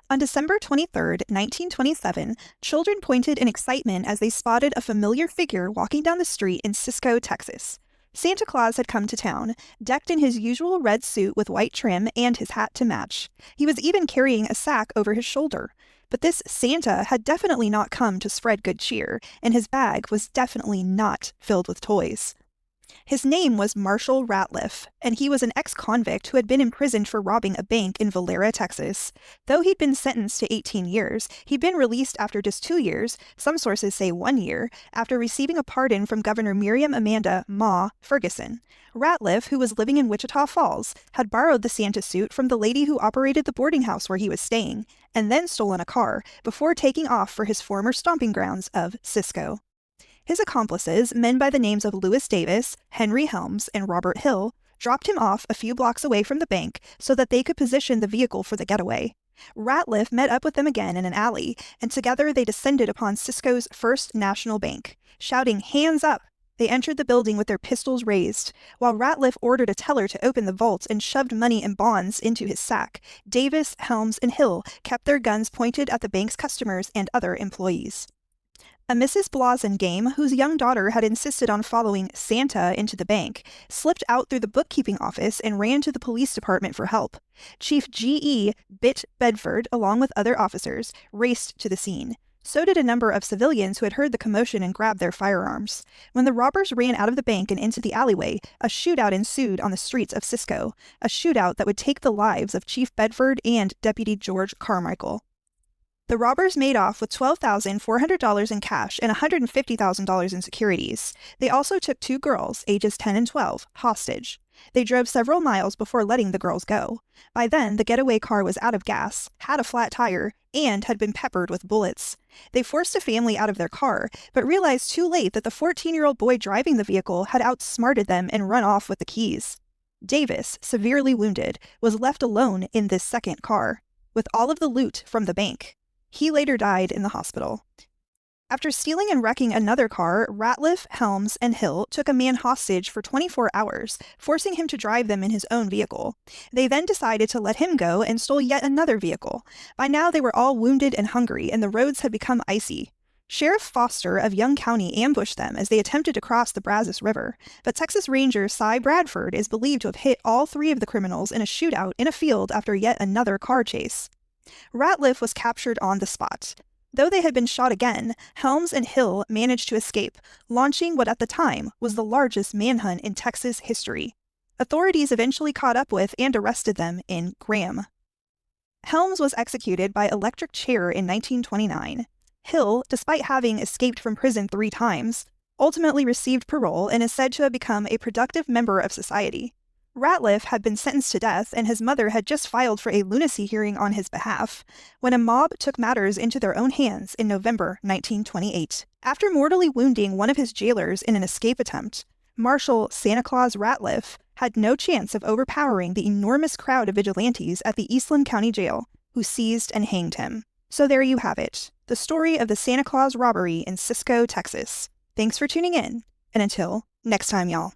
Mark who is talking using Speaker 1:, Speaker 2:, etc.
Speaker 1: On December 23, 1927, children pointed in excitement as they spotted a familiar figure walking down the street in Cisco, Texas. Santa Claus had come to town, decked in his usual red suit with white trim and his hat to match. He was even carrying a sack over his shoulder. But this Santa had definitely not come to spread good cheer, and his bag was definitely not filled with toys. His name was Marshall Ratliff, and he was an ex-convict who had been imprisoned for robbing a bank in Valera, Texas. Though he'd been sentenced to 18 years, he'd been released after just 2 years, some sources say 1 year, after receiving a pardon from Governor Miriam Amanda Ma Ferguson. Ratliff, who was living in Wichita Falls, had borrowed the Santa suit from the lady who operated the boarding house where he was staying, and then stolen a car before taking off for his former stomping grounds of Cisco. His accomplices, men by the names of Lewis Davis, Henry Helms, and Robert Hill, dropped him off a few blocks away from the bank so that they could position the vehicle for the getaway. Ratliff met up with them again in an alley, and together they descended upon Cisco's First National Bank. Shouting, "Hands up!" they entered the building with their pistols raised. While Ratliff ordered a teller to open the vault and shoved money and bonds into his sack, Davis, Helms, and Hill kept their guns pointed at the bank's customers and other employees. A Mrs. Blasingame, whose young daughter had insisted on following Santa into the bank, slipped out through the bookkeeping office and ran to the police department for help. Chief G.E. Bitt Bedford, along with other officers, raced to the scene. So did a number of civilians who had heard the commotion and grabbed their firearms. When the robbers ran out of the bank and into the alleyway, a shootout ensued on the streets of Cisco, a shootout that would take the lives of Chief Bedford and Deputy George Carmichael. The robbers made off with $12,400 in cash and $150,000 in securities. They also took 2 girls, ages 10 and 12, hostage. They drove several miles before letting the girls go. By then, the getaway car was out of gas, had a flat tire, and had been peppered with bullets. They forced a family out of their car, but realized too late that the 14-year-old boy driving the vehicle had outsmarted them and run off with the keys. Davis, severely wounded, was left alone in this second car, with all of the loot from the bank. He later died in the hospital. After stealing and wrecking another car, Ratliff, Helms, and Hill took a man hostage for 24 hours, forcing him to drive them in his own vehicle. They then decided to let him go and stole yet another vehicle. By now they were all wounded and hungry, and the roads had become icy. Sheriff Foster of Young County ambushed them as they attempted to cross the Brazos River, but Texas Ranger Cy Bradford is believed to have hit all 3 of the criminals in a shootout in a field after yet another car chase. Ratliff was captured on the spot. Though they had been shot again, Helms and Hill managed to escape, launching what at the time was the largest manhunt in Texas history. Authorities eventually caught up with and arrested them in Graham. Helms was executed by electric chair in 1929. Hill, despite having escaped from prison 3 times, ultimately received parole and is said to have become a productive member of society. Ratliff had been sentenced to death, and his mother had just filed for a lunacy hearing on his behalf, when a mob took matters into their own hands in November 1928. After mortally wounding one of his jailers in an escape attempt, Marshal Santa Claus Ratliff had no chance of overpowering the enormous crowd of vigilantes at the Eastland County Jail, who seized and hanged him. So there you have it, the story of the Santa Claus robbery in Cisco, Texas. Thanks for tuning in, and until next time, y'all.